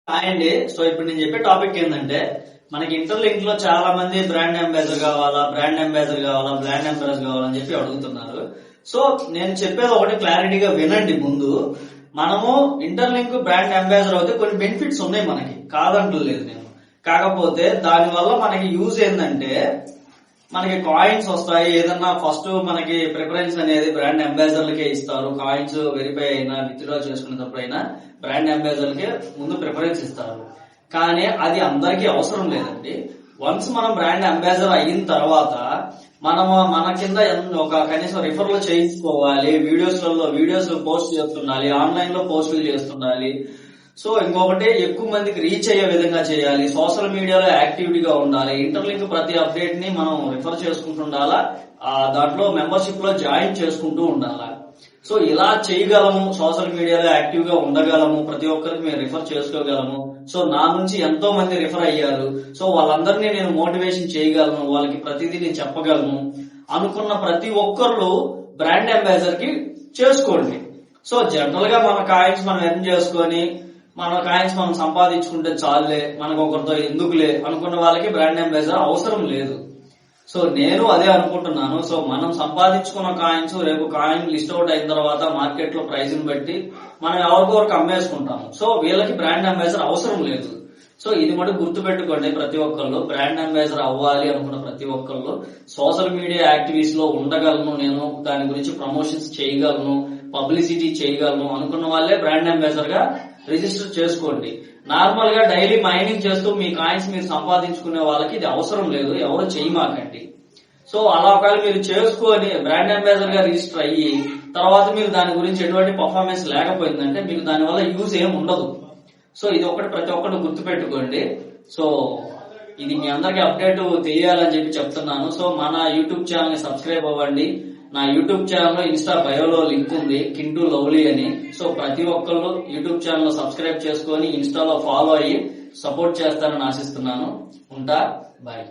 Hi అండి. So ఇప్పుడు నేను చెప్పే టాపిక్ ఏంటంటే, మనకి ఇంటర్లింక్ లో చాలా మంది బ్రాండ్ అంబాసిడర్ కావాలా, బ్రాండ్ అంబాసిడర్ కావాలా, బ్రాండ్ అంబాసిడర్ కావాలని చెప్పి అడుగుతున్నారు. సో నేను చెప్పేది ఒకటి క్లారిటీగా వినండి. ముందు మనము ఇంటర్లింక్ బ్రాండ్ అంబాసిడర్ అయితే కొన్ని బెనిఫిట్స్ ఉన్నాయి, మనకి కాదంటలేదు నేను. కాకపోతే దాని వల్ల మనకి యూజ్ ఏంటంటే, మనకి కాయిన్స్ వస్తాయి. ఏదన్నా ఫస్ట్ మనకి ప్రిఫరెన్స్ అనేది బ్రాండ్ అంబాసిడర్లకే ఇస్తారు. కాయిన్స్ వెరిఫై అయినా విత్డ్రా చేసుకునేటప్పుడైనా బ్రాండ్ అంబాసిడర్లకే ముందు ప్రిఫరెన్స్ ఇస్తారు. కానీ అది అందరికీ అవసరం లేదండి. వన్స్ మనం బ్రాండ్ అంబాసిడర్ అయిన తర్వాత మన కింద ఒక కనీసం రిఫర్లు చేయించుకోవాలి, వీడియోస్ పోస్ట్ చేస్తుండాలి, ఆన్లైన్ లో పోస్టులు చేస్తుండాలి. సో ఇంకొకటి, ఎక్కువ మందికి రీచ్ అయ్యే విధంగా చేయాలి, సోషల్ మీడియాలో యాక్టివిటీగా ఉండాలి, ఇంటర్లింక్ ప్రతి అప్డేట్ ని మనం రిఫర్ చేసుకుంటుండాలా, దాంట్లో మెంబర్షిప్ లో జాయిన్ చేసుకుంటూ ఉండాలా. సో ఇలా చేయగలము, సోషల్ మీడియాలో యాక్టివ్ గా ఉండగలము, ప్రతి ఒక్కరికి మేము రిఫర్ చేసుకోగలము. సో నా నుంచి ఎంతో మంది రిఫర్ అయ్యారు. సో వాళ్ళందరినీ నేను మోటివేషన్ చేయగలను, వాళ్ళకి ప్రతిదీ నేను చెప్పగలను అనుకున్న ప్రతి ఒక్కరు బ్రాండ్ అంబాసిడర్ కి చేసుకోండి. సో జనరల్ గా మన కాయిన్స్ మనం ఎర్న్ చేసుకొని మన కాయిన్స్ మనం సంపాదించుకుంటే చాలులే, మనకు ఒకరితో ఎందుకులే అనుకున్న వాళ్ళకి బ్రాండ్ అంబాసిడర్ అవసరం లేదు. సో నేను అదే అనుకుంటున్నాను. సో మనం సంపాదించుకున్న కాయిన్స్ రేపు కాయిన్ లిస్ట్ అవుట్ అయిన తర్వాత మార్కెట్ లో ప్రైస్ ని బట్టి మనం ఎవరికొరకు అమ్మేసుకుంటాము. సో వీళ్ళకి బ్రాండ్ అంబాసిడర్ అవసరం లేదు. సో ఇది మటు గుర్తు పెట్టుకోండి. ప్రతి ఒక్కళ్ళు బ్రాండ్ అంబాసిడర్ అవ్వాలి అనుకున్న ప్రతి ఒక్కళ్ళు సోషల్ మీడియా యాక్టివిటీస్ లో ఉండగలను, నేను దాని గురించి ప్రమోషన్స్ చేయగలను, పబ్లిసిటీ చేయగలను అనుకున్న వాళ్ళే బ్రాండ్ అంబాసిడర్ గా రిజిస్టర్ చేసుకోండి. నార్మల్ గా డైలీ మైనింగ్ చేస్తూ మీ కాయిన్స్ మీరు సంపాదించుకునే వాళ్ళకి ఇది అవసరం లేదు, ఎవరు చేయమాకండి. సో అలా ఒకవేళ మీరు చేసుకొని బ్రాండ్ అంబాసిడర్ గా రిజిస్టర్ అయ్యి తర్వాత మీరు దాని గురించి ఎటువంటి పర్ఫార్మెన్స్ లేకపోయిందంటే మీకు దాని వల్ల యూజ్ ఏం ఉండదు. సో ఇది ఒకటి ప్రతి ఒక్కటి గుర్తు పెట్టుకోండి. సో ఇది మీ అందరికి అప్డేట్ తెలియాలని చెప్పి చెప్తున్నాను. సో మన యూట్యూబ్ ఛానల్ ని సబ్స్క్రైబ్ అవ్వండి. నా యూట్యూబ్ ఛానల్ లో ఇన్స్టా బయోలో లింక్ ఉంది, కింటూ లవ్లీ అని. సో ప్రతి ఒక్కళ్ళు యూట్యూబ్ ఛానల్ లో సబ్స్క్రైబ్ చేసుకొని ఇన్స్టాలో ఫాలో అయ్యి సపోర్ట్ చేస్తారని ఆశిస్తున్నాను. ఉంటా, బాయ్.